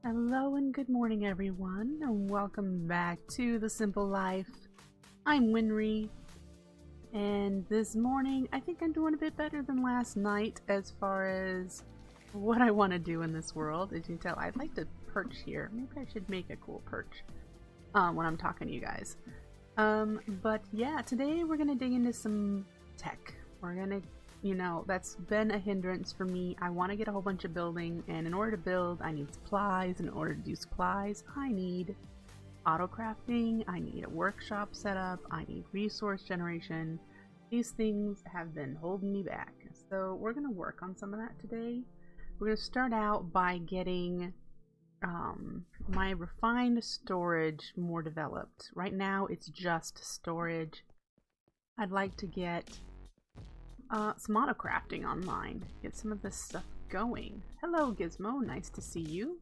Hello and good morning everyone, and welcome back to The Simple Life. I'm Winry, and this morning I think I'm doing a bit better than last night as far as what I want to do in this world. As you can tell, I'd like to perch here. Maybe I should make a cool perch when I'm talking to you guys. But yeah, today we're going to dig into some tech. We're going to, that's been a hindrance for me. I want to get a whole bunch of building, and in order to build, I need supplies. In order to do supplies, I need autocrafting, I need a workshop setup, I need resource generation. These things have been holding me back. So we're going to work on some of that today. We're going to start out by getting my refined storage more developed. Right now it's just storage. I'd like to get some autocrafting online, get some of this stuff going. Hello Gizmo, nice to see you.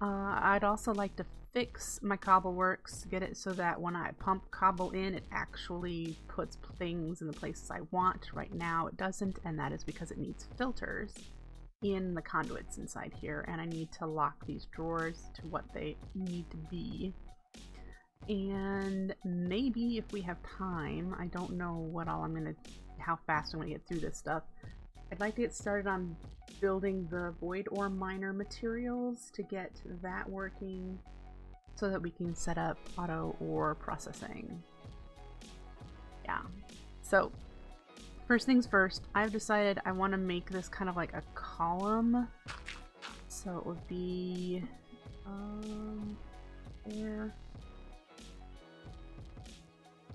I'd also like to fix my cobbleworks, get it so that when I pump cobble in, it actually puts things in the places I want. Right now it doesn't, and that is because it needs filters in the conduits inside here, and I need to lock these drawers to what they need to be. And maybe if we have time, I don't know how fast I'm gonna get through this stuff. I'd like to get started on building the void ore miner materials to get that working so that we can set up auto ore processing. Yeah, so first things first, I've decided I want to make this kind of like a column. So it would be there,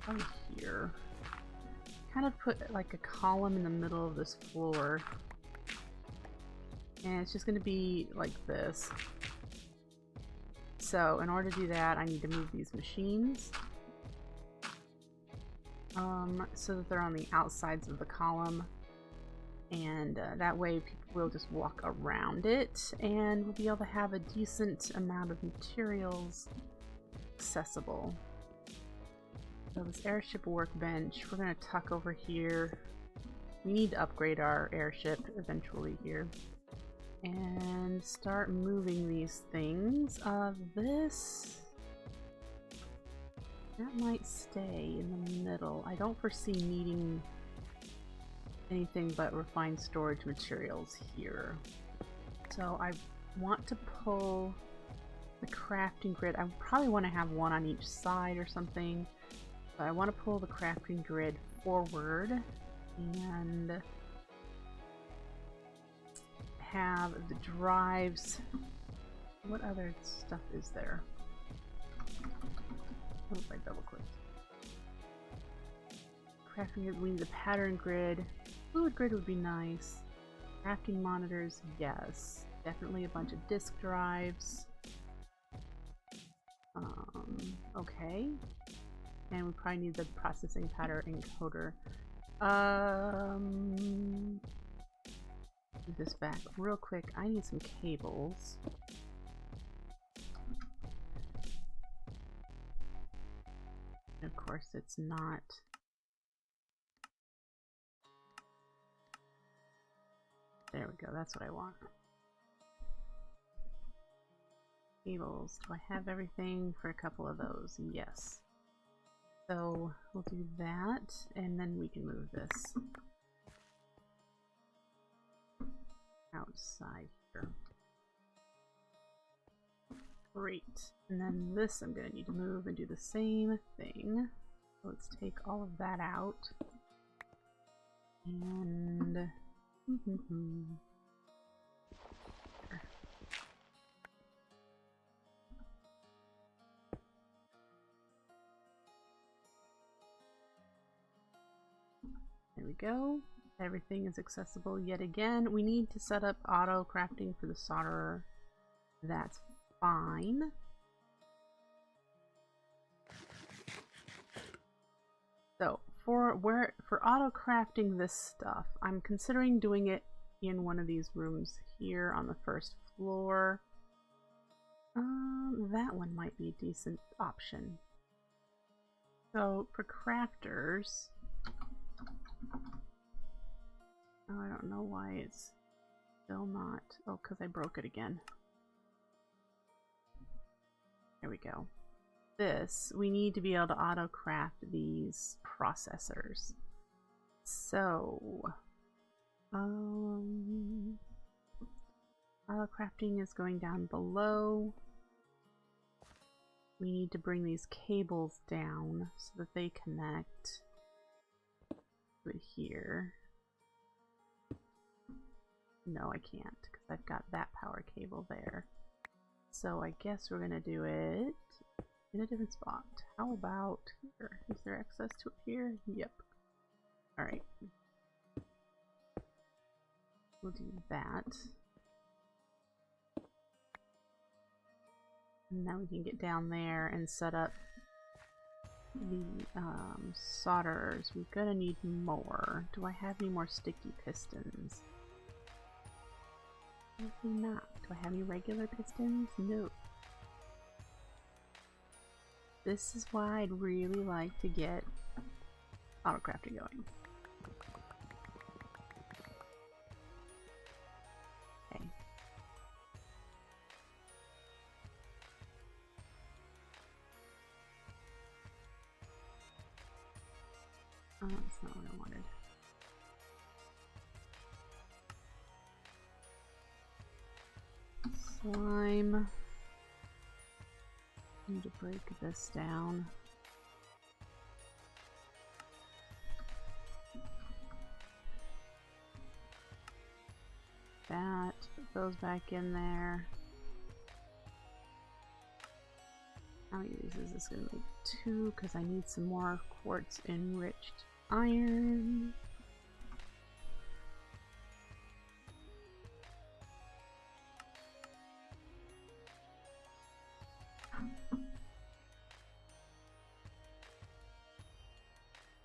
oh, here. Kind of put like a column in the middle of this floor, and it's just going to be like this. So in order to do that, I need to move these machines so that they're on the outsides of the column, and that way people will just walk around it, and we'll be able to have a decent amount of materials accessible. So this airship workbench, we're going to tuck over here. We need to upgrade our airship eventually here. And start moving these things. That might stay in the middle. I don't foresee needing anything but refined storage materials here. So I want to pull the crafting grid. I probably want to have one on each side or something. But I want to pull the crafting grid forward and have the drives. What other stuff is there? Oh, I double clicked. Crafting grid, we need the pattern grid. Fluid grid would be nice. Crafting monitors, yes. Definitely a bunch of disk drives. Okay. And we probably need the processing pattern encoder. Move this back real quick. I need some cables. And of course, it's not. There we go. That's what I want. Cables. Do I have everything for a couple of those? Yes. So we'll do that, and then we can move this outside here. Great. And then this I'm going to need to move and do the same thing. So let's take all of that out. And there we go. Everything is accessible yet again. We need to set up auto crafting for the solderer. That's fine. So for auto crafting this stuff, I'm considering doing it in one of these rooms here on the first floor. That one might be a decent option. So for crafters, oh, I don't know why it's still not. Oh, because I broke it again. There we go. This, we need to be able to auto-craft these processors. So, auto-crafting is going down below. We need to bring these cables down so that they connect to it here. No, I can't because I've got that power cable there. So I guess we're gonna do it in a different spot. How about here? Is there access to it here? Yep. Alright. We'll do that. And now we can get down there and set up the solderers. We're gonna need more. Do I have any more sticky pistons? Probably not. Do I have any regular pistons? No. This is why I'd really like to get Autocrafting going. Okay. Oh, that's not what I wanted. Slime. Need to break this down. That, put those back in there. How many of these is this going to make? 2, because I need some more quartz enriched iron.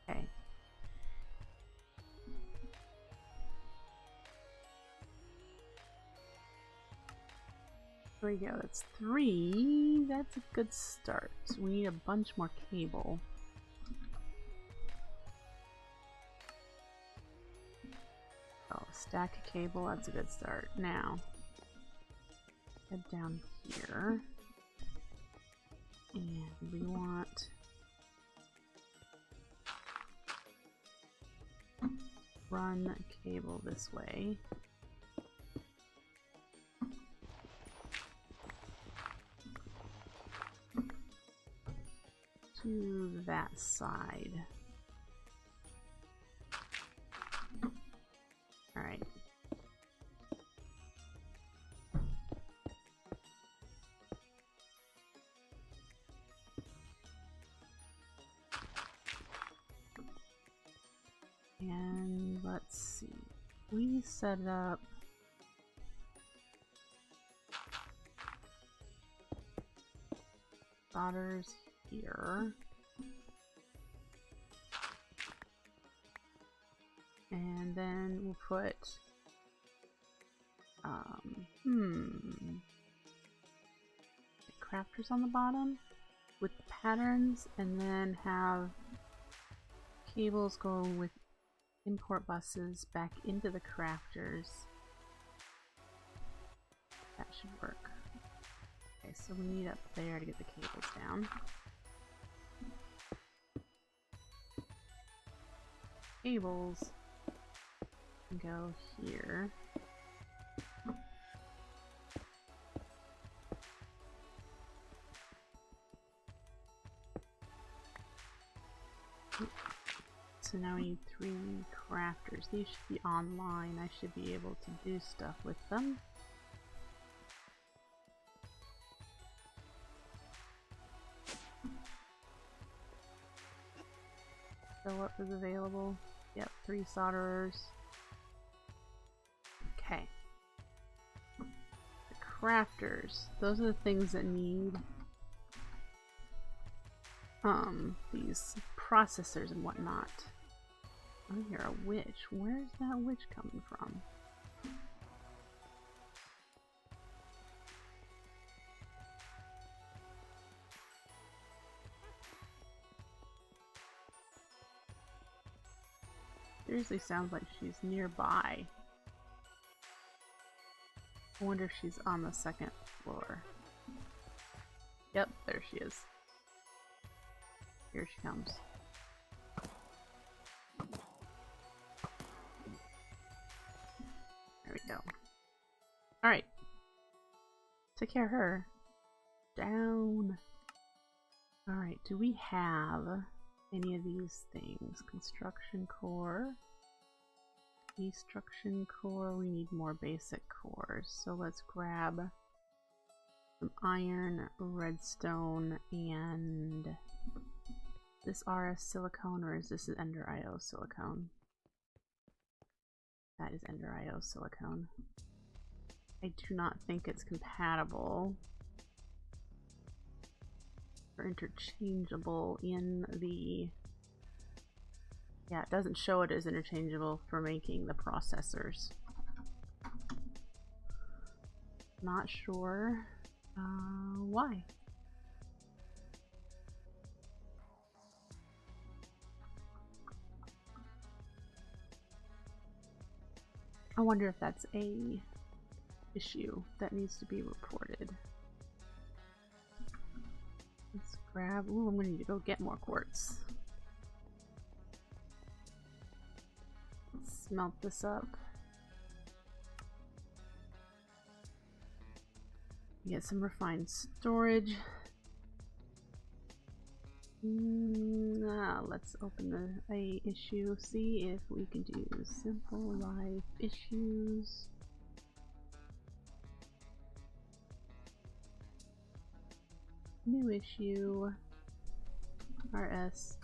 Okay. There we go, that's 3. That's a good start. We need a bunch more cable. Oh, stack of cable, that's a good start. Now, head down here. And we want run a cable this way. To that side. All right. And let's see. We set up solders here. And then we'll put crafters on the bottom with patterns, and then have cables go with import buses back into the crafters. That should work. Okay, so we need up there to get the cables down. Cables go here. So now we need 3 crafters. These should be online. I should be able to do stuff with them. Fill up is available. Yep, 3 solderers. Okay. The crafters. Those are the things that need these processors and whatnot. Oh, you're a witch. Where's that witch coming from? Seriously sounds like she's nearby. I wonder if she's on the 2nd floor. Yep, there she is. Here she comes. There we go. Alright. Take care of her. Down. Alright, do we have any of these things? Construction core. Destruction core. We need more basic cores. So let's grab some iron, redstone, and this RS silicone, or is this Ender IO silicone? That is Ender IO silicone. I do not think it's compatible or interchangeable in the... Yeah, it doesn't show it as interchangeable for making the processors. Not sure why. I wonder if that's a issue that needs to be reported. Let's grab... Ooh, I'm gonna need to go get more quartz. Let's smelt this up. Get some refined storage. Let's open the issue, see if we can do simple life issues. New issue. RS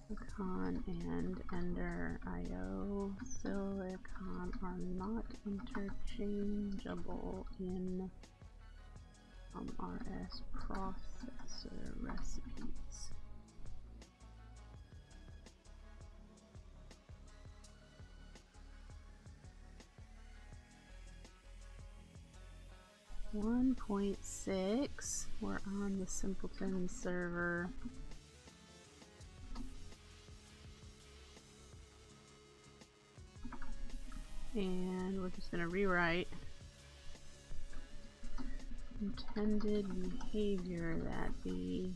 silicon and Ender IO silicon are not interchangeable in RS processor recipes. .6. We're on the Simpletons server. And we're just going to rewrite intended behavior that the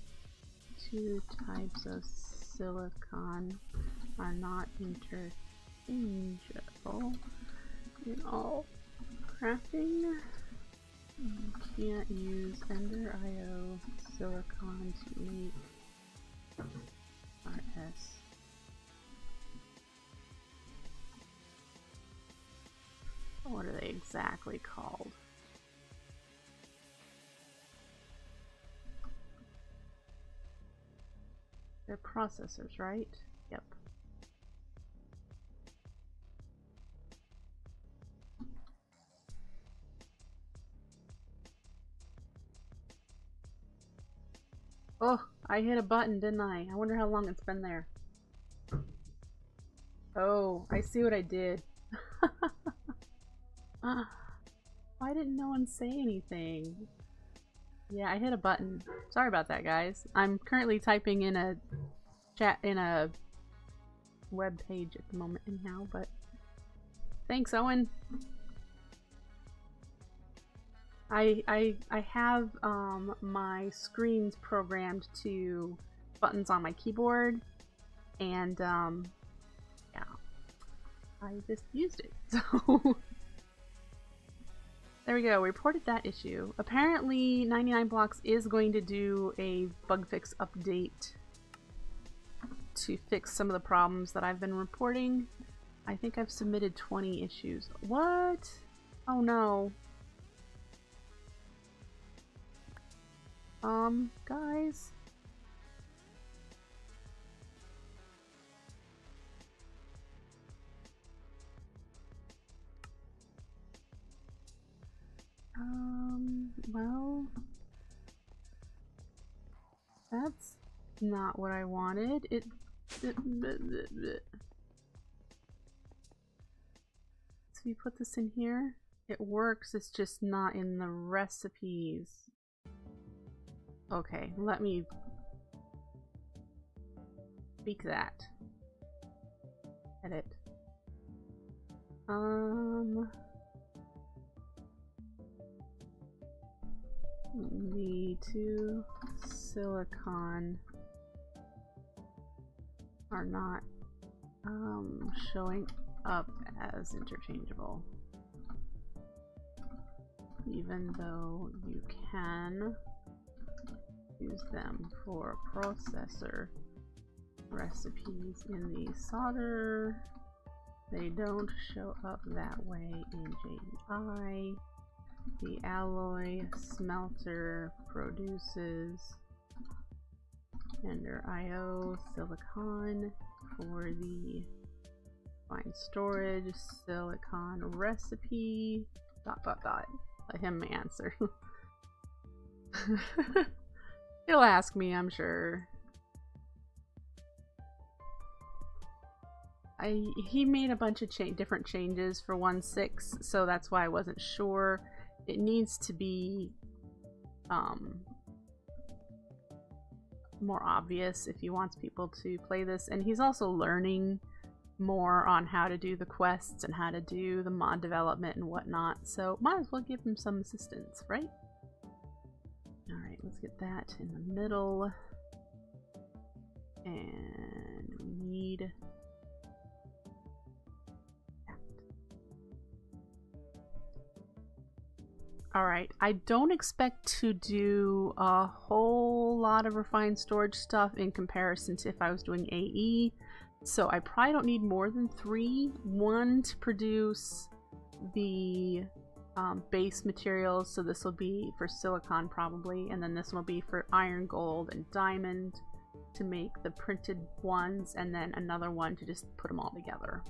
two types of silicon are not interchangeable in all crafting. You can't use Ender IO silicon to make RS. What are they exactly called? They're processors, right? Yep. Oh, I hit a button, didn't I? I wonder how long it's been there. Oh, I see what I did. Why didn't no one say anything? Yeah, I hit a button. Sorry about that, guys. I'm currently typing in a chat in a web page at the moment anyhow, but thanks, Owen. I have my screens programmed to buttons on my keyboard, and yeah, I just used it. So there we go. We reported that issue. Apparently 99 Blocks is going to do a bug fix update to fix some of the problems that I've been reporting. I think I've submitted 20 issues. What? Oh no. Guys. Well, that's not what I wanted. So you put this in here, it works, it's just not in the recipes. Okay, let me tweak that. Edit. The two silicon are not showing up as interchangeable, even though you can use them for processor recipes in the solder. They don't show up that way in JEI. The alloy smelter produces meander IO silicon for the fine storage silicon recipe ... Let him answer. He'll ask me, I'm sure. He made a bunch of different changes for 1.6, so that's why I wasn't sure. It needs to be more obvious if he wants people to play this, and he's also learning more on how to do the quests and how to do the mod development and whatnot, so might as well give him some assistance, right? Alright, let's get that in the middle, and we need that. Alright, I don't expect to do a whole lot of refined storage stuff in comparison to if I was doing AE. So I probably don't need more than 3. 1 to produce the base materials, so this will be for silicon probably, and then this will be for iron, gold, and diamond to make the printed ones, and then another one to just put them all together.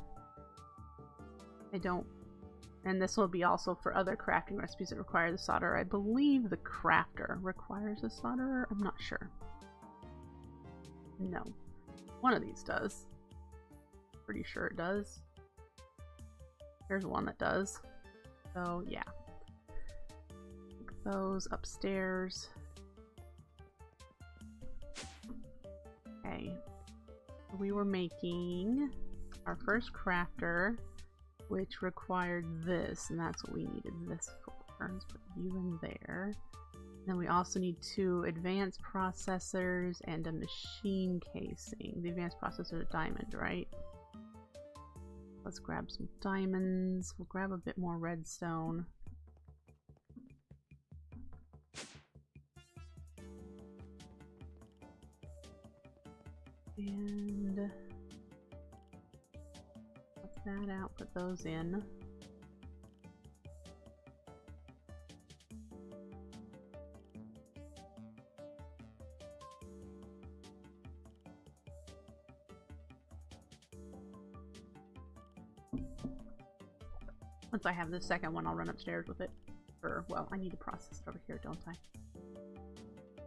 And this will be also for other crafting recipes that require the solder. I believe the crafter requires a solderer. I'm not sure. No. One of these does. Pretty sure it does. There's one that does. So yeah. Take those upstairs. Okay. We were making our first crafter, which required this, and that's what we needed this for. Let's put you in there. Then we also need 2 advanced processors and a machine casing. The advanced processor is diamond, right? Let's grab some diamonds. We'll grab a bit more redstone. And put that out, put those in. Once I have the second one, I'll run upstairs with it. Or, well, I need to process it over here, don't I?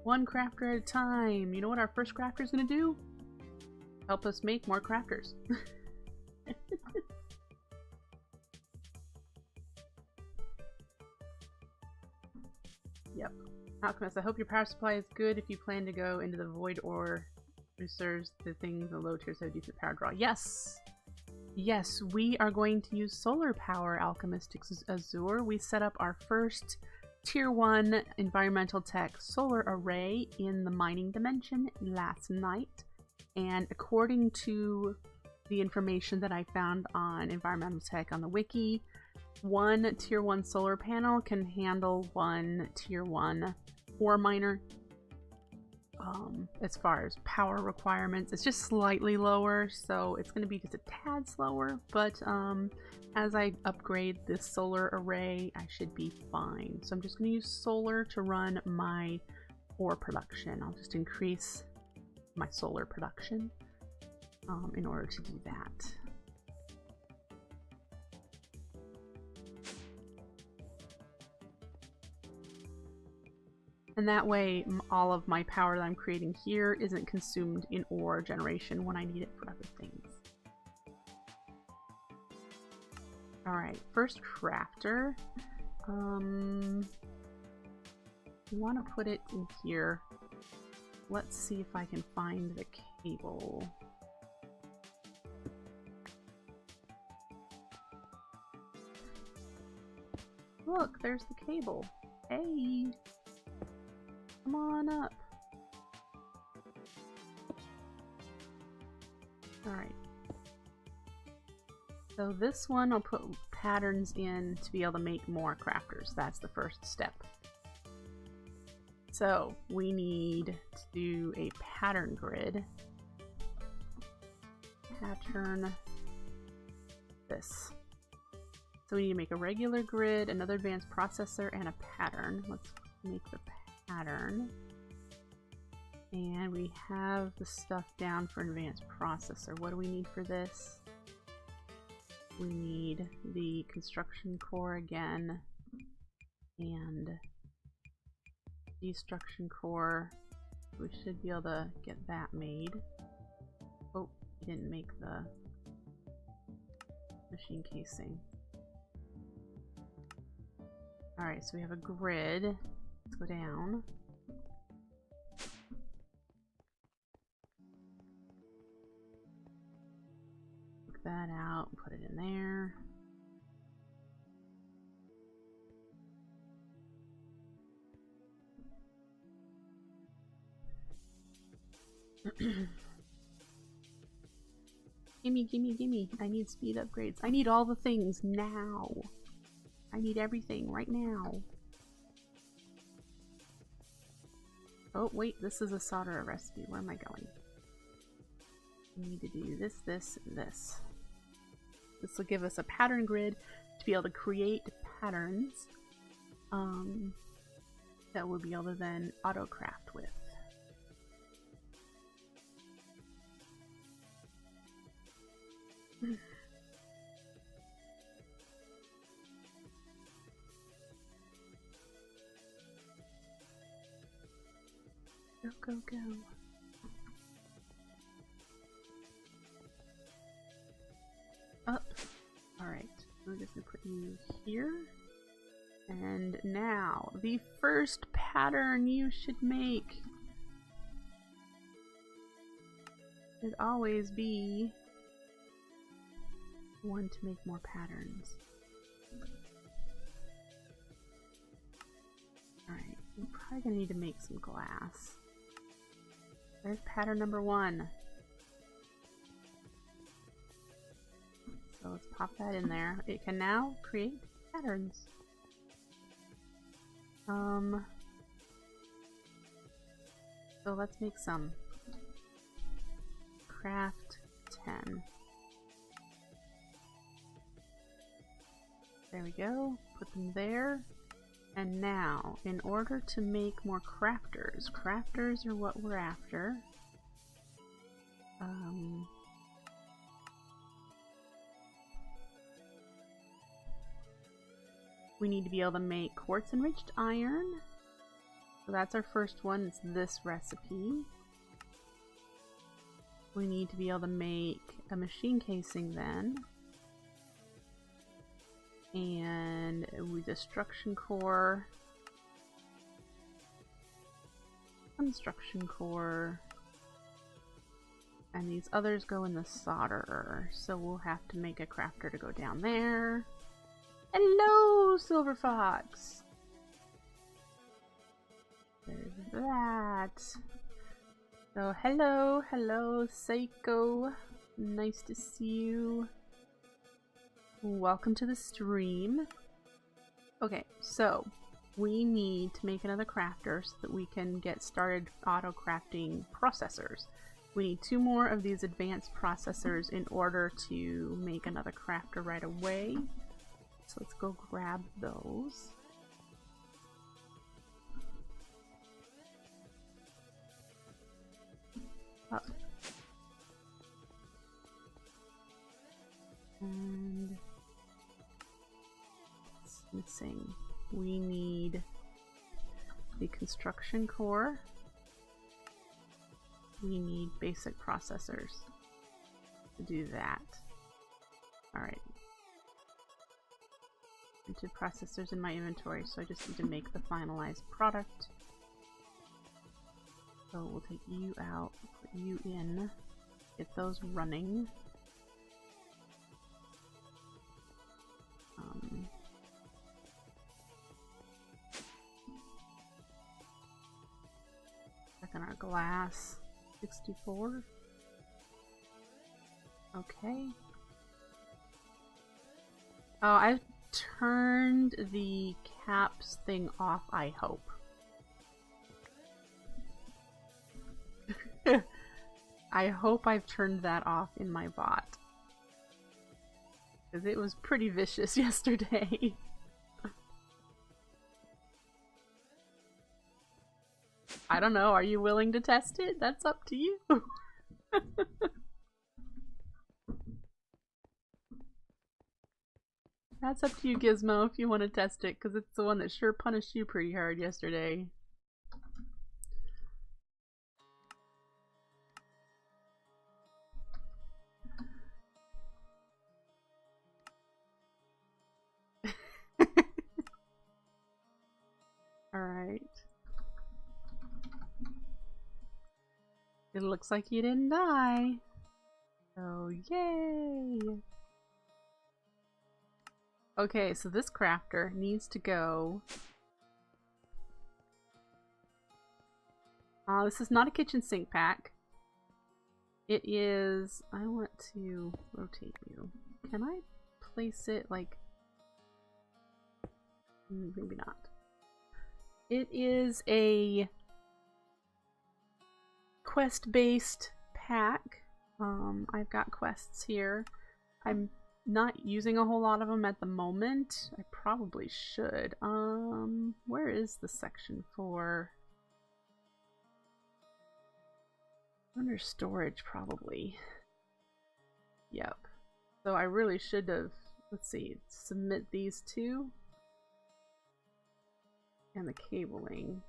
One crafter at a time. You know what our first crafter is going to do? Help us make more crafters. Yep. Alchemist, I hope your power supply is good if you plan to go into the void or reserves the things in low tiers have decent power draw. Yes! Yes, we are going to use solar power, Alchemist Azure. We set up our first tier 1 environmental tech solar array in the mining dimension last night. And according to the information that I found on environmental tech on the wiki, 1 tier 1 solar panel can handle 1 tier 1 ore miner. As far as power requirements, it's just slightly lower, so it's going to be just a tad slower, but as I upgrade this solar array, I should be fine. So I'm just going to use solar to run my ore production. I'll just increase my solar production in order to do that. And that way, all of my power that I'm creating here isn't consumed in ore generation when I need it for other things. Alright, first crafter. We want to put it in here. Let's see if I can find the cable. Look, there's the cable. Hey! Come on up. Alright. So this one I'll put patterns in to be able to make more crafters. That's the first step. So we need to do a pattern grid. Pattern this. So we need to make a regular grid, another advanced processor, and a pattern. Let's make the pattern. And we have the stuff down for advanced processor. What do we need for this? We need the construction core again, and destruction core. We should be able to get that made. Oh, we didn't make the machine casing. Alright, so we have a grid. Let's go down. Take that out, put it in there. Gimme, gimme, gimme. I need speed upgrades. I need all the things now. I need everything right now. Oh, wait, this is a solder recipe. Where am I going? I need to do this, this, and this. This will give us a pattern grid to be able to create patterns that we'll be able to then autocraft with. Go, go, go. Up. Alright, we're just gonna put you here. And now, the first pattern you should make should always be one to make more patterns. Alright, we're probably gonna need to make some glass. There's pattern number 1. So let's pop that in there. It can now create patterns. So let's make some. Craft 10. There we go. Put them there. And now, in order to make more crafters, crafters are what we're after. We need to be able to make quartz enriched iron. So that's our first one, it's this recipe. We need to be able to make a machine casing then. And with destruction core, construction core, and these others go in the solderer. So we'll have to make a crafter to go down there. Hello, Silver Fox! There's that. So hello, hello, Seiko. Nice to see you. Welcome to the stream. Okay, so we need to make another crafter so that we can get started auto-crafting processors. We need 2 more of these advanced processors in order to make another crafter right away. So let's go grab those. Up. And it's missing. We need the construction core. We need basic processors to do that. Alright. Into processors in my inventory, so I just need to make the finalized product. So we'll take you out, put you in, get those running. in our glass. 64. Okay. Oh, I've turned the caps thing off, I hope. I hope I've turned that off in my bot. Because it was pretty vicious yesterday. I don't know, are you willing to test it? That's up to you. That's up to you, Gizmo, if you want to test it, because it's the one that sure punished you pretty hard yesterday. Alright. It looks like you didn't die. So, yay! Okay, so this crafter needs to go. This is not a kitchen sink pack. It is. I want to rotate you. Can I place it like. Maybe not. It is a quest-based pack. I've got quests here. I'm not using a whole lot of them at the moment. I probably should. Where is the section for? Under storage, probably. Yep. So I really should have, let's see, submit these two. And the cabling.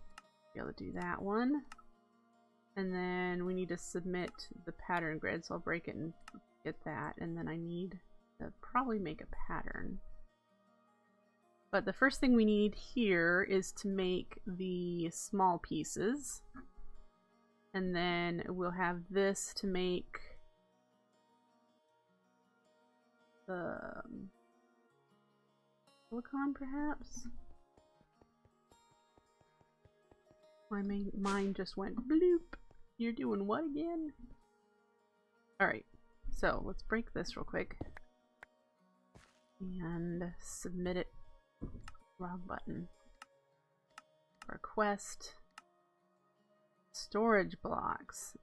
Be able to do that one. And then we need to submit the pattern grid, so I'll break it and get that. And then I need to probably make a pattern. But the first thing we need here is to make the small pieces. And then we'll have this to make the silicone, perhaps? My mind just went bloop. You're doing what again? Alright, so let's break this real quick. And submit it. Wrong button. Request. Storage blocks.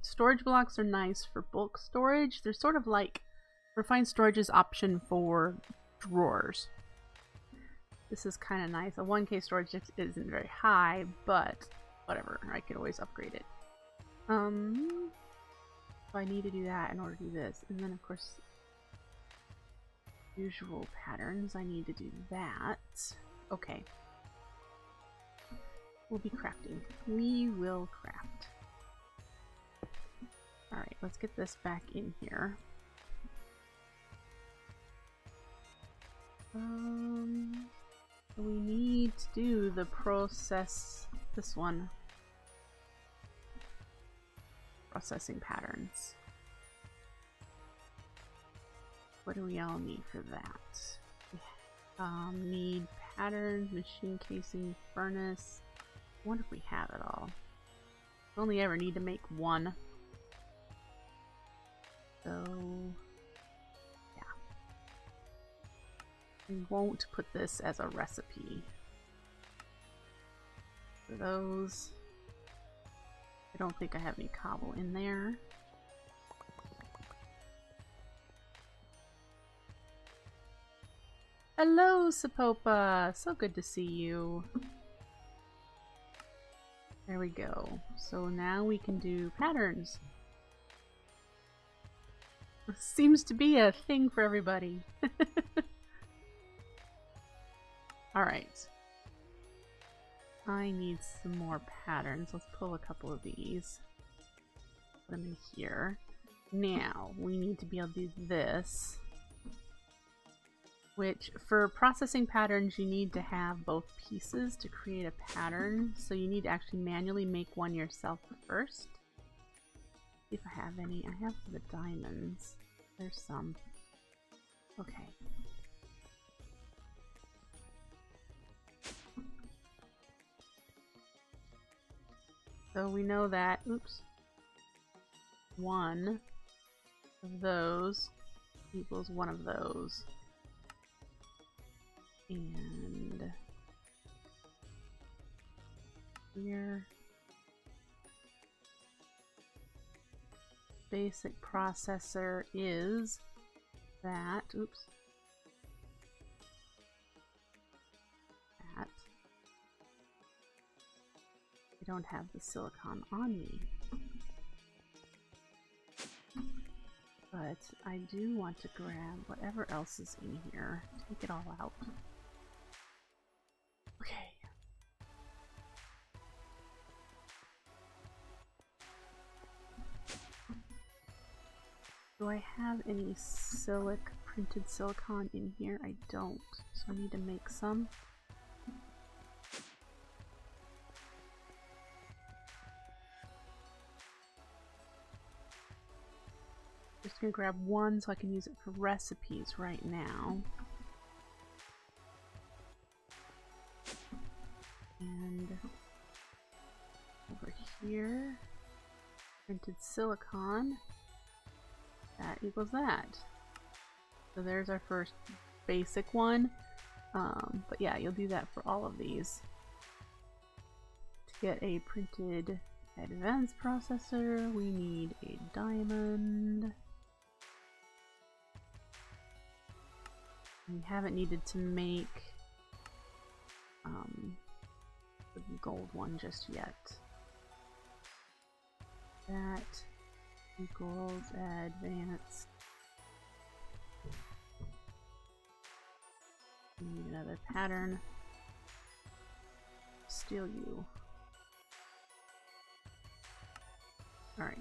Storage blocks are nice for bulk storage. They're sort of like refined storage's option for drawers. This is kind of nice. A 1K storage isn't very high, but whatever. I could always upgrade it. So I need to do that in order to do this. And then, of course, usual patterns. I need to do that. Okay. We'll be crafting. We will craft. Alright, let's get this back in here. We need to do the process, this one. Processing patterns. What do we all need for that? Need patterns, machine casing, furnace. I wonder if we have it all. We only ever need to make one. So, yeah. We won't put this as a recipe. For those, I don't think I have any cobble in there. Hello, Sapopa! So good to see you. There we go. So now we can do patterns. Seems to be a thing for everybody. Alright. I need some more patterns. Let's pull a couple of these. Put them in here. Now, we need to be able to do this. Which, for processing patterns, you need to have both pieces to create a pattern. So you need to actually manually make one yourself first. See if I have any. I have the diamonds. There's some. Okay. So we know that, oops, one of those equals one of those. And here, basic processor is that, oops, that. I don't have the silicon on me, but I do want to grab whatever else is in here, take it all out. Okay. Do I have any printed silicon in here? I don't, so I need to make some. Just gonna grab one so I can use it for recipes right now. And over here, printed silicon, that equals that. So there's our first basic one. But yeah, you'll do that for all of these. To get a printed advanced processor, we need a diamond. We haven't needed to make the gold one just yet. That equals advanced. We need another pattern. Steal you. Alright.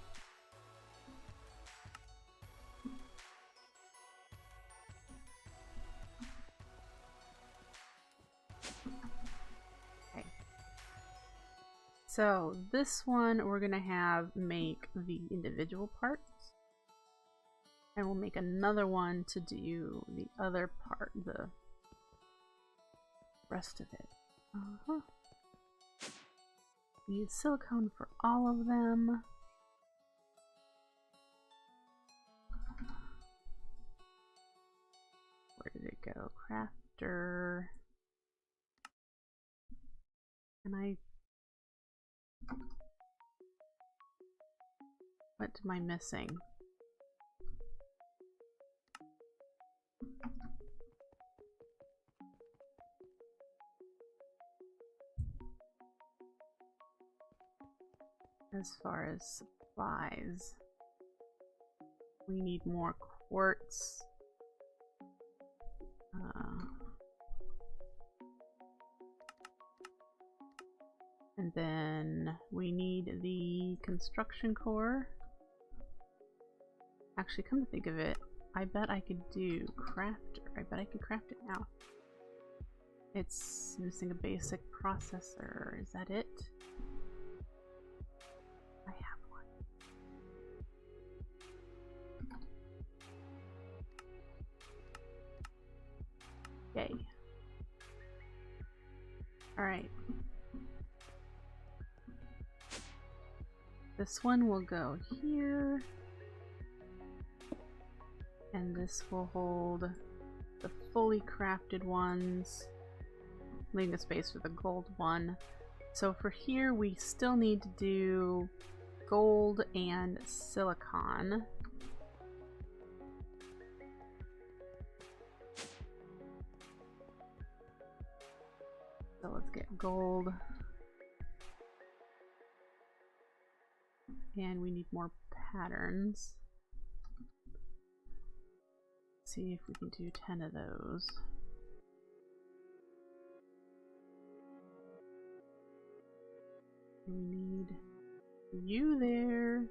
Okay. So this one we're gonna have make the individual parts. And we'll make another one to do the other part, the rest of it. We use silicone for all of them. Where did it go? Crafter. And what am I missing? As far as supplies, we need more quartz. And then we need the construction core. Actually, come to think of it, I bet I could do crafter. I bet I could craft it now. It's missing a basic processor. Is that it? I have one. Yay. Alright. This one will go here. And this will hold the fully crafted ones, leaving a space for the gold one. So for here, we still need to do gold and silicon. So let's get gold. And we need more patterns. See if we can do 10 of those. We need you there,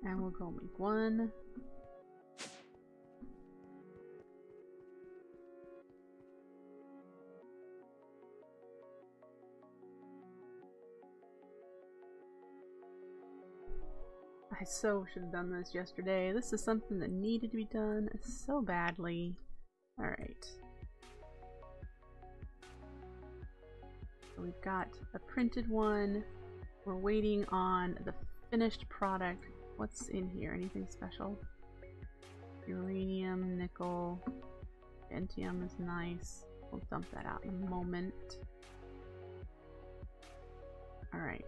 and we'll go make one. I so should have done this yesterday. This is something that needed to be done so badly. Alright. So we've got a printed one, We're waiting on the finished product. What's in here? Anything special? Uranium, nickel, Gentium is nice. We'll dump that out in a moment. Alright.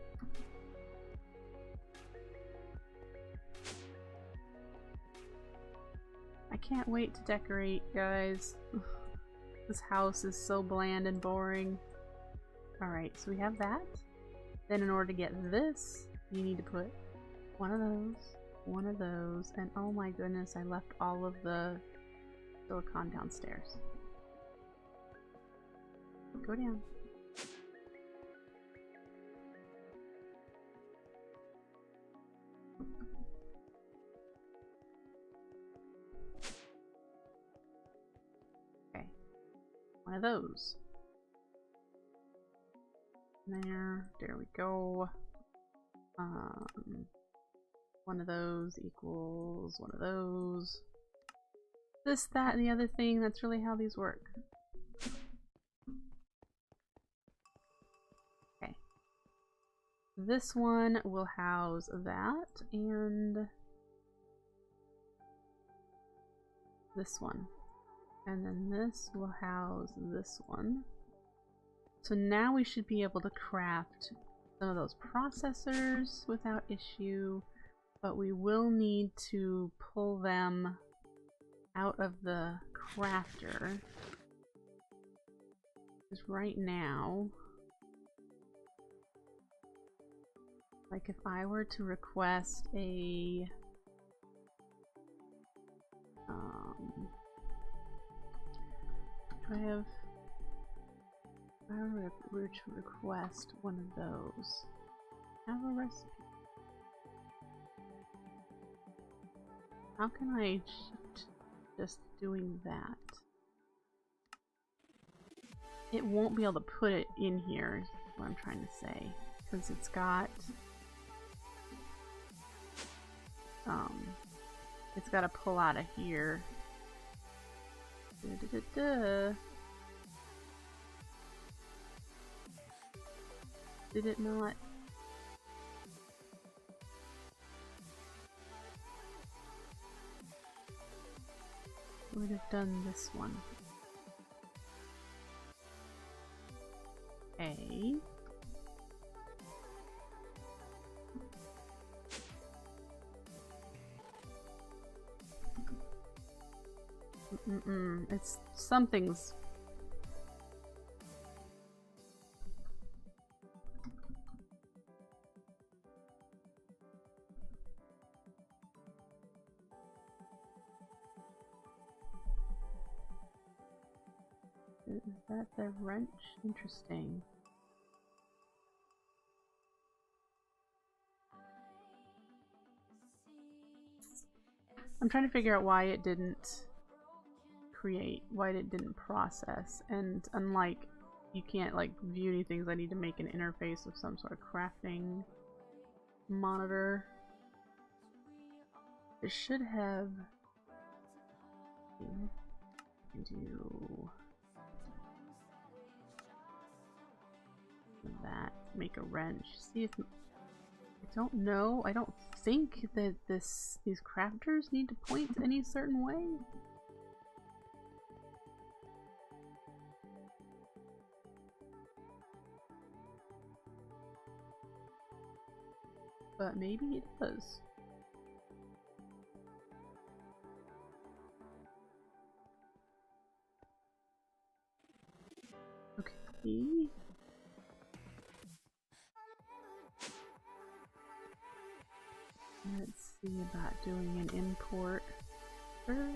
I can't wait to decorate, guys. This house is so bland and boring. Alright, so we have that. Then in order to get this, you need to put one of those, and oh my goodness, I left all of the silicone downstairs. Go down. Okay. One of those. There we go. One of those equals one of those. This, that, and the other thing, that's really how these work. Okay. This one will house that, and this one. And then this will house this one. So now we should be able to craft some of those processors without issue, but we will need to pull them out of the crafter. Because right now, like if I were to request a do I have, if I were to request one of those, I have a recipe. How can I shift just doing that? It won't be able to put it in here, is what I'm trying to say, because it's got it's got to pull out of here. Did it not? Would have done this one. A. It's something's. Is that the wrench? Interesting. I'm trying to figure out why it didn't create, why it didn't process, and unlike you can't like view any things, I need to make an interface of some sort of crafting monitor. It should have do that, make a wrench, see if I don't know, I don't think that these crafters need to point any certain way. But maybe it does. Okay. Let's see about doing an import for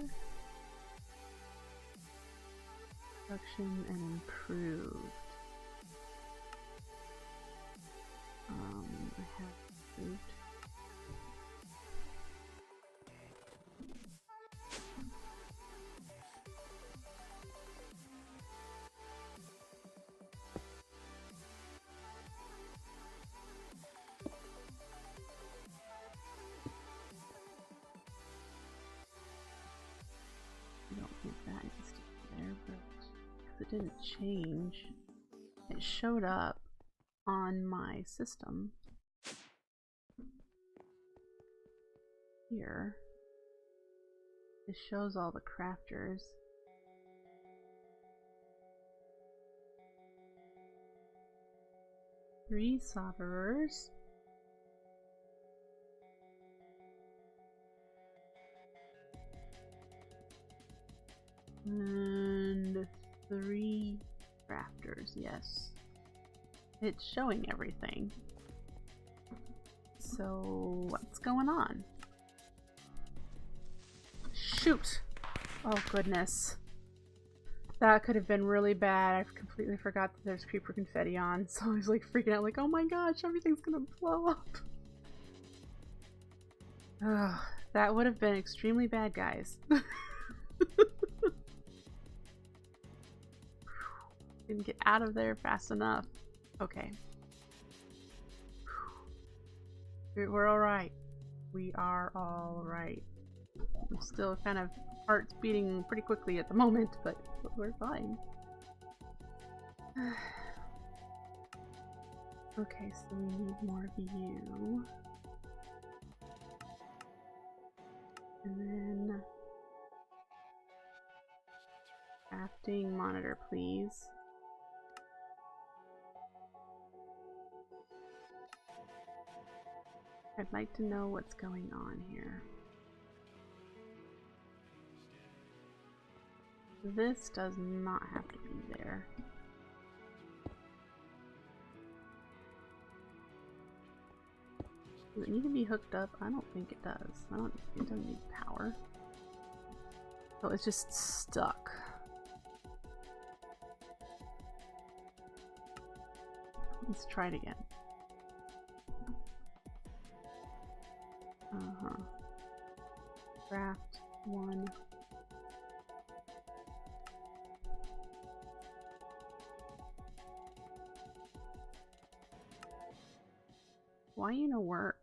production and improved. I have improved. I don't think that needs to be there, but because it didn't change, it showed up on my system. here. It shows all the crafters. Three solderers. And 3 crafters, yes. It's showing everything. So, what's going on? Shoot! Oh goodness. That could have been really bad. I completely forgot that there's creeper confetti on, so I was like freaking out like, oh my gosh, everything's gonna blow up. Ugh, that would have been extremely bad, guys. Didn't get out of there fast enough. Okay. We're alright. We are alright. I'm still kind of heart's beating pretty quickly at the moment, but we're fine. Okay, so we need more of you. And then crafting monitor, please. I'd like to know what's going on here. This does not have to be there. Does it need to be hooked up? I don't think it does. It doesn't need power. So it's just stuck. Let's try it again. Craft 1. Why you no work?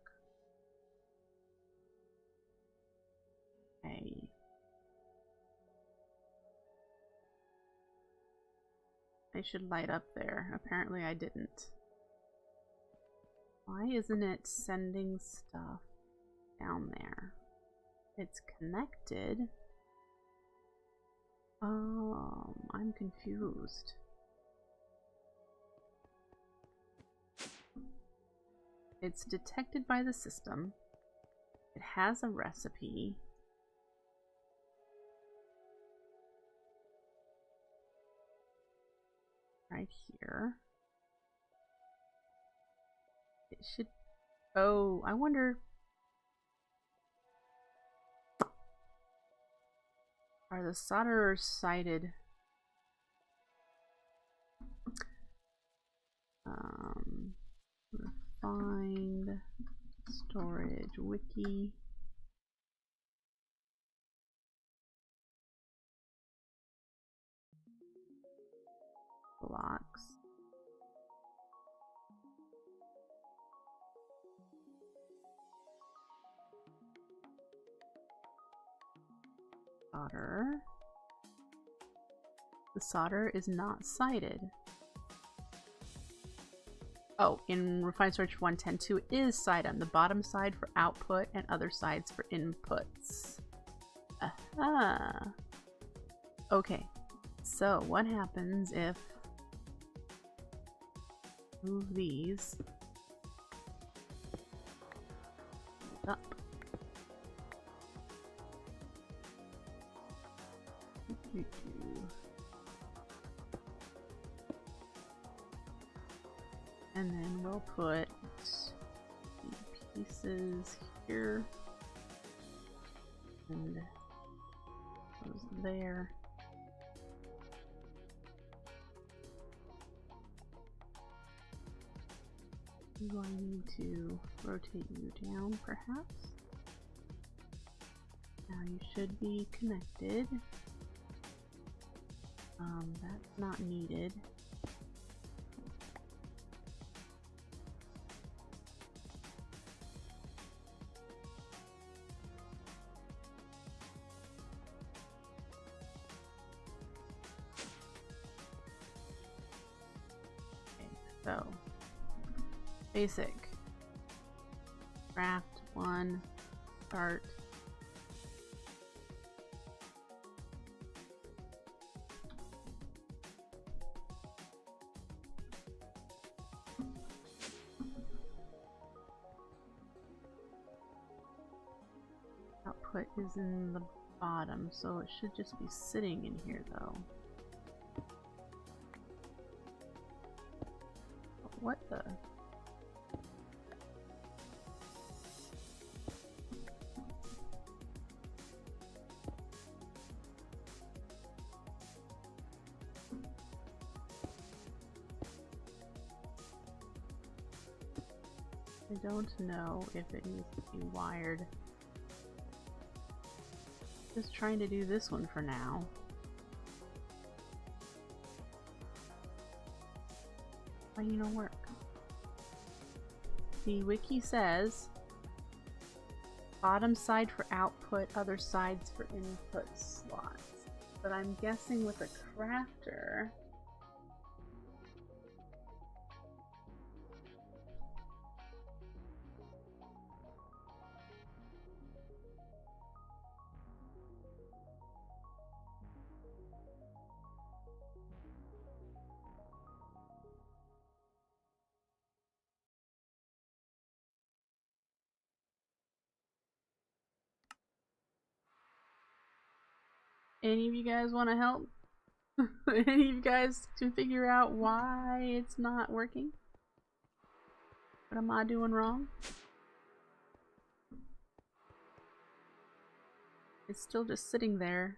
Hey. I should light up there. Apparently I didn't. Why isn't it sending stuff down there? It's connected. I'm confused. It's detected by the system. It has a recipe. Right here. It should... Oh, I wonder... Are the solderers sighted? Find storage wiki. Blocks. Solder. The solder is not sighted. Oh, in Refined Storage 1.10.2 is side on the bottom side for output and other sides for inputs. Aha. Okay, so what happens if move these up? And then we'll put pieces here and those there. Do I need to rotate you down perhaps? Now you should be connected. That's not needed. So, basic, craft 1, start, output is in the bottom, so it should just be sitting in here though. What the? I don't know if it needs to be wired. Just trying to do this one for now. Why you don't work? The wiki says bottom side for output, other sides for input slots. But I'm guessing with a crafter, any of you guys want to help? Any of you guys can figure out why it's not working? What am I doing wrong? It's still just sitting there.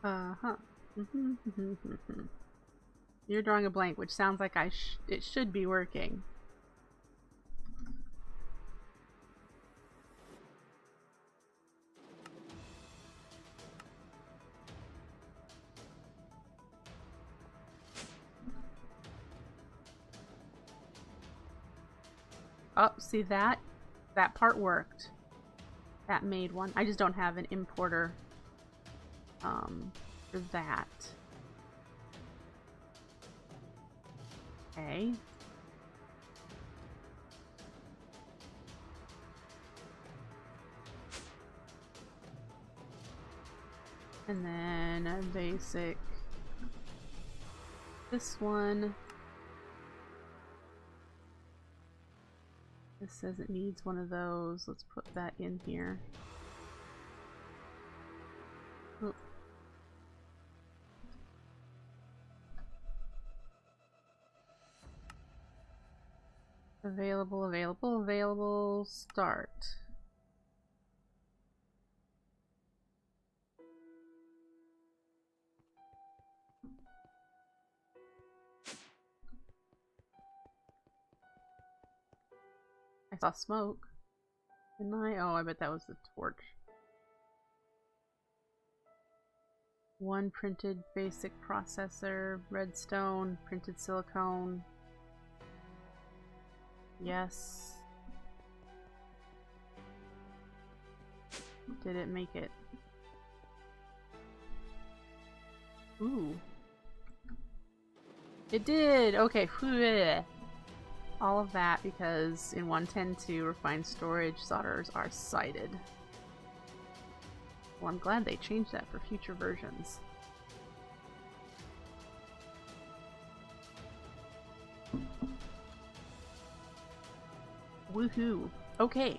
Uh-huh. You're drawing a blank, which sounds like it should be working. Oh, see that? That part worked. That made one. I just don't have an importer for that. Okay. And then a basic. This one. This says it needs one of those. Let's put that in here. Oh. Available, available, available, start. I saw smoke. Didn't I? Oh, I bet that was the torch. One printed basic processor, redstone, printed silicone. Yes. Did it make it? Ooh. It did! Okay. All of that because in 1.10.2 refined storage solderers are cited. Well, I'm glad they changed that for future versions. Woohoo! Okay,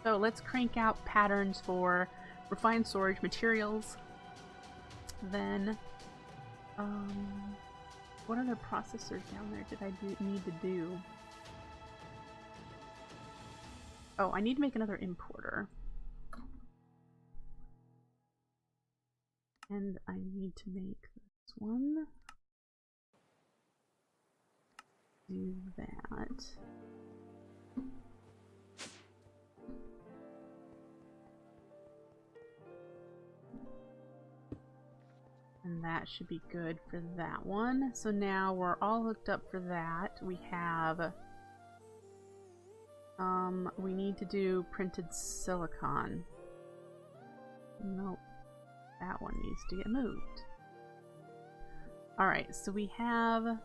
so let's crank out patterns for refined storage materials. Then, what other processors down there did I need to do? Oh, I need to make another importer. And I need to make this one. Do that. And that should be good for that one. So now we're all hooked up for that. We have we need to do printed silicon. Nope. That one needs to get moved. Alright, so we have I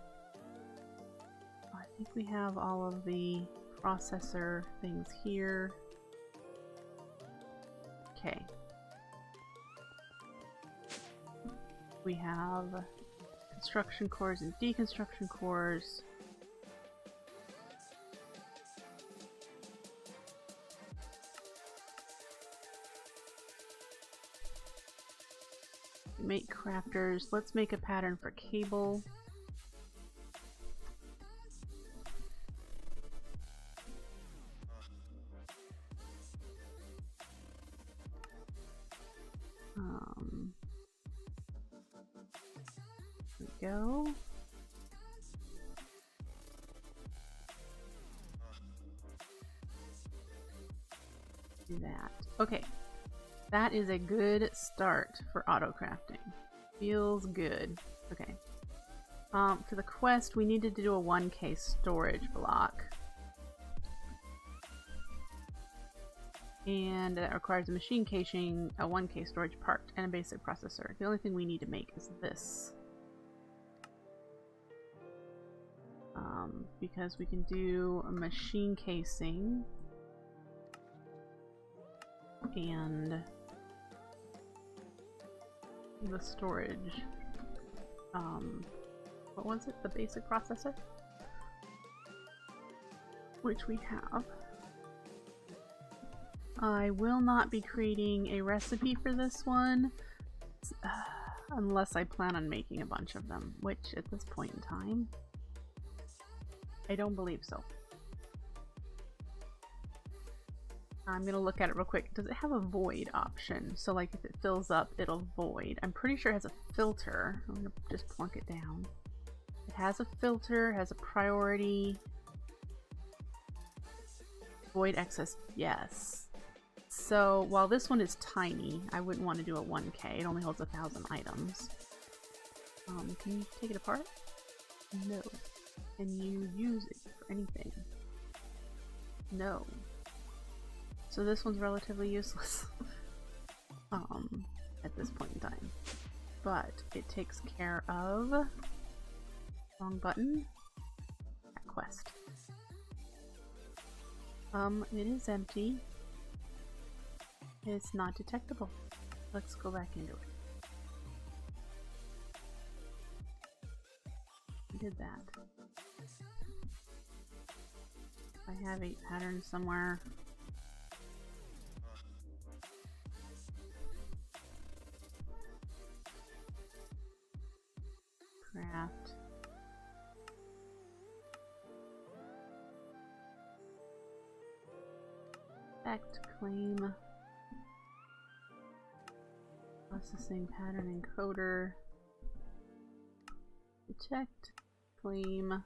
think we have all of the processor things here. Okay. We have construction cores and deconstruction cores. Make crafters. Let's make a pattern for cable. There we go. Do that. Okay. That is a good start for auto-crafting. Feels good. Okay. For the quest, we needed to do a 1K storage block. And that requires a machine caching, a 1K storage part, and a basic processor. The only thing we need to make is this. Because we can do a machine casing and the storage. What was it? The basic processor? Which we have. I will not be creating a recipe for this one unless I plan on making a bunch of them, which at this point in time, I don't believe so. I'm gonna look at it real quick. Does it have a void option? So like if it fills up, it'll void. I'm pretty sure it has a filter. I'm gonna just plunk it down. It has a filter, has a priority. Void excess, yes. So while this one is tiny, I wouldn't want to do a 1K. It only holds 1,000 items. Can you take it apart? No. Can you use it for anything? No. So this one's relatively useless at this point in time. But it takes care of wrong button. That quest. It is empty. It's not detectable. Let's go back into it. I did that. I have 8 patterns somewhere. Craft. Effect, claim. Processing pattern encoder. Detect, claim.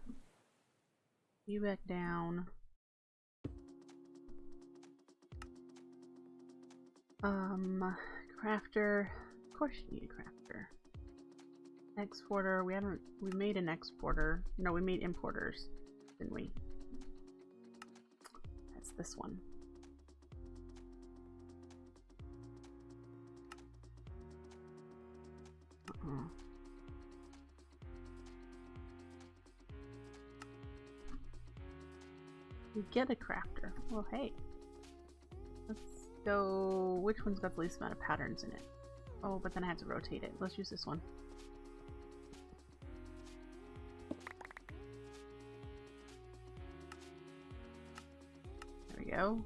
You back down. Crafter. Of course you need a crafter. Exporter. We made an exporter. No, we made importers, didn't we? That's this one. We get a crafter. Well, hey. Let's go. Which one's got the least amount of patterns in it? Oh, but then I have to rotate it. Let's use this one. There we go.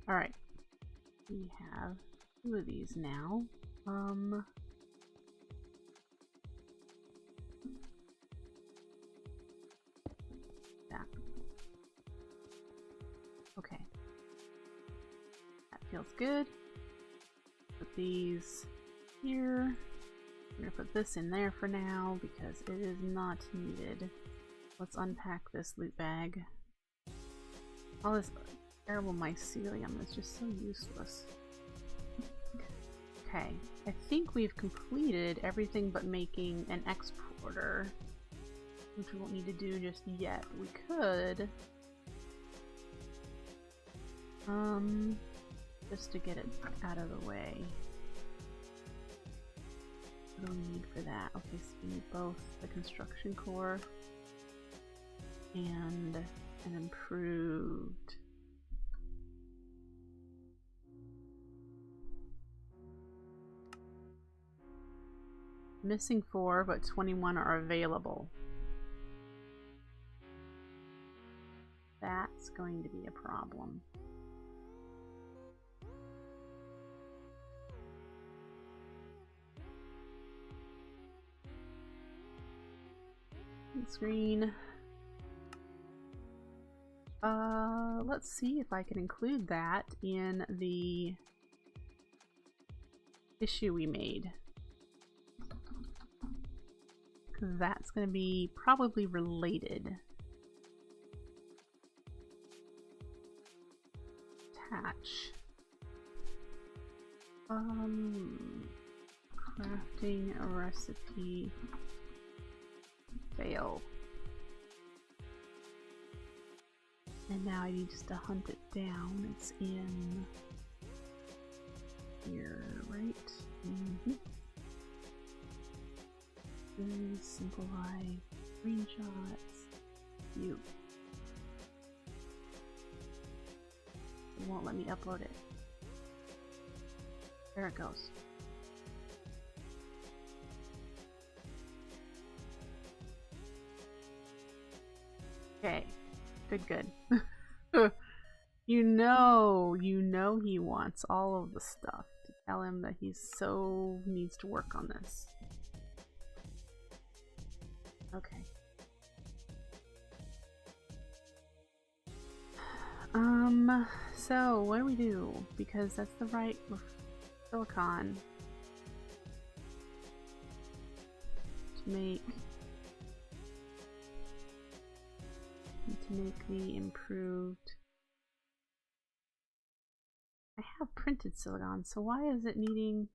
Alright, we have 2 of these now. Yeah. Okay. That feels good. Put these here. I'm gonna put this in there for now because it is not needed. Let's unpack this loot bag. All this terrible mycelium is just so useless. Okay, I think we've completed everything but making an exporter, which we won't need to do just yet. We could, just to get it out of the way. What do we need for that? Okay, so we need both the construction core and an improved Missing 4, but 21 are available. That's going to be a problem. Screen. Let's see if I can include that in the issue we made. Because that's going to be probably related. Attach. Crafting a recipe. Fail. And now I need just to hunt it down. It's in here, right? Mm-hmm. Very simple life. Screenshots. View. It won't let me upload it. There it goes. Okay. Good. You know he wants all of the stuff. To tell him that he needs to work on this. Okay. So what do we do? Because that's the right silicon to make the improved. I have printed silicon, so why is it needs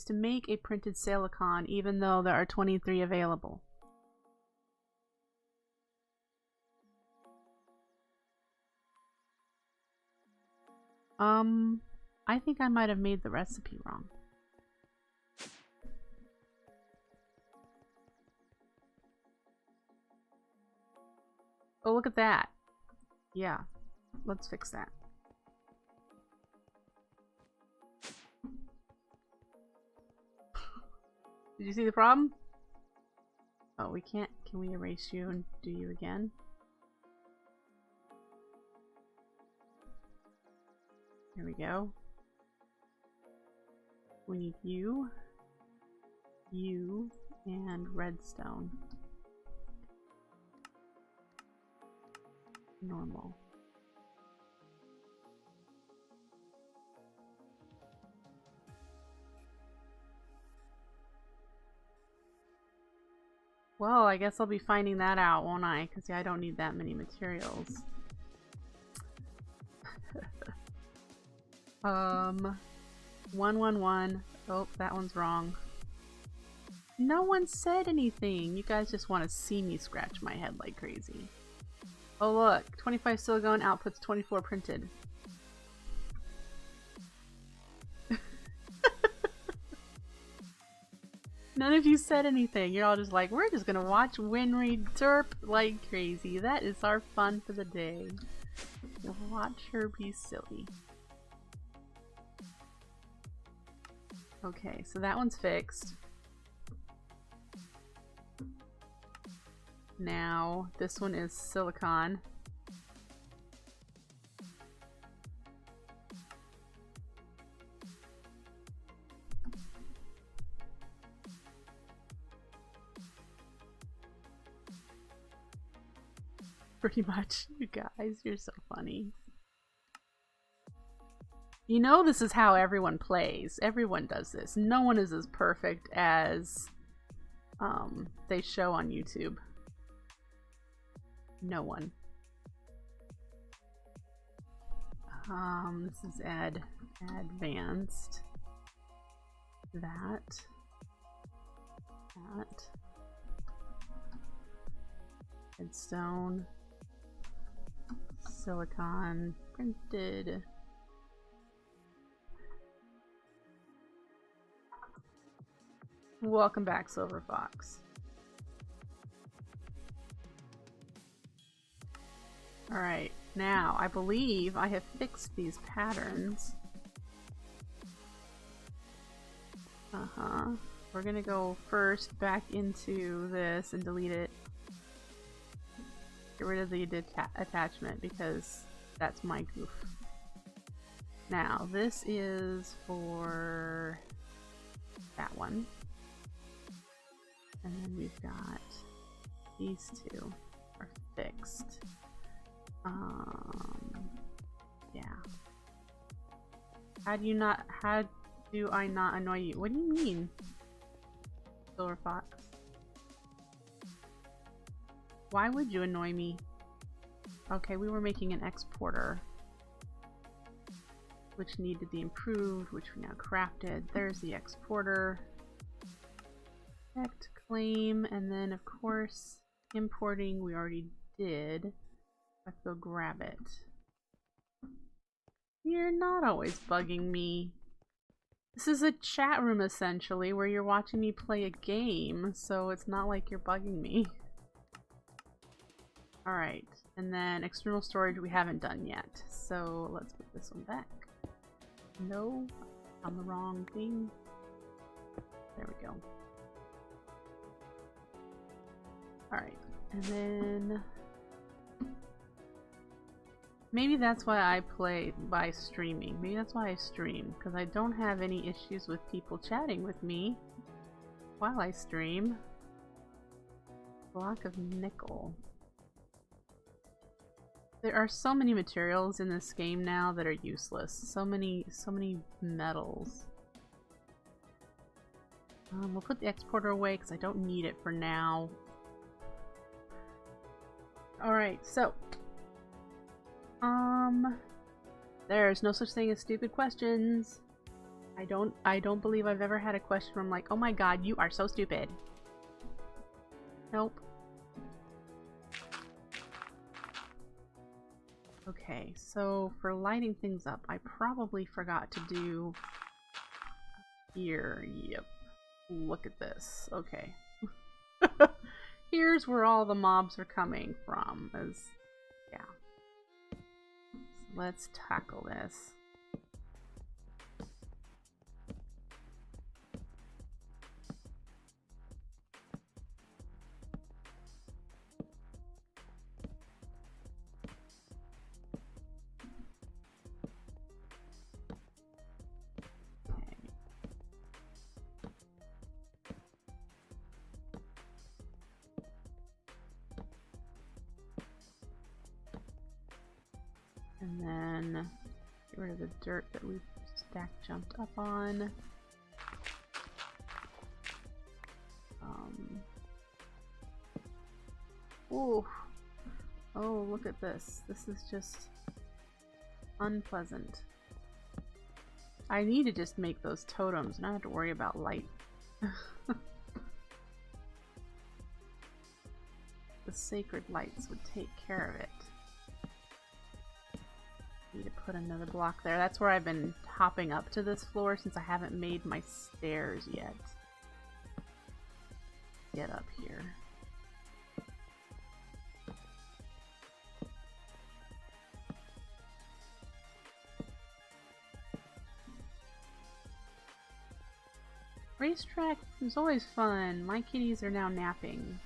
to make a printed silicon even though there are 23 available? I think I might have made the recipe wrong. Oh, look at that. Yeah, let's fix that. Did you see the problem? Oh, we can't. Can we erase you and do you again? There we go. We need you, and redstone. Normal. Well, I guess I'll be finding that out, won't I? Because I don't need that many materials. 111. Oh, that one's wrong. No one said anything. You guys just want to see me scratch my head like crazy. Oh look, 25 silicone outputs 24 printed. None of you said anything. You're all just like, we're just gonna watch Winry derp like crazy. That is our fun for the day. We'll watch her be silly. Okay, so that one's fixed. Now, this one is silicon. Pretty much. You guys, you're so funny. You know this is how everyone plays. Everyone does this. No one is as perfect as they show on YouTube. No one. This is advanced. That. Redstone. Silicon. Printed. Welcome back, Silver Fox. Alright, now I believe I have fixed these patterns. we're gonna go first back into this and delete it. Get rid of the attachment because that's my goof. Now, this is for that one. And then we've got these two are fixed. Yeah. How do I not annoy you? What do you mean? Silver Fox. Why would you annoy me? Okay, we were making an exporter, which needed to be improved, which we now crafted. There's the exporter. Select, claim, and then of course importing we already did. Let's go grab it. You're not always bugging me. This is a chat room essentially where you're watching me play a game, so it's not like you're bugging me. Alright, and then external storage we haven't done yet, so let's put this one back. No, on the wrong thing. There we go. Alright, and then maybe that's why I play by streaming. Maybe that's why I stream, because I don't have any issues with people chatting with me while I stream. Block of nickel. There are so many materials in this game now that are useless. So many metals. We'll put the exporter away because I don't need it for now. Alright, so there's no such thing as stupid questions. I don't believe I've ever had a question where I'm like, oh my god, you are so stupid. Nope. Okay, so for lighting things up, I probably forgot to do here. Yep. Look at this. Okay. Here's where all the mobs are coming from. Yeah. So let's tackle this. And then get rid of the dirt that we've jumped up on. Ooh. Oh, look at this. This is just unpleasant. I need to just make those totems and I don't have to worry about light. The sacred lights would take care of it. Need to put another block there. That's where I've been hopping up to this floor since I haven't made my stairs yet. Get up here. Racetrack is always fun. My kitties are now napping.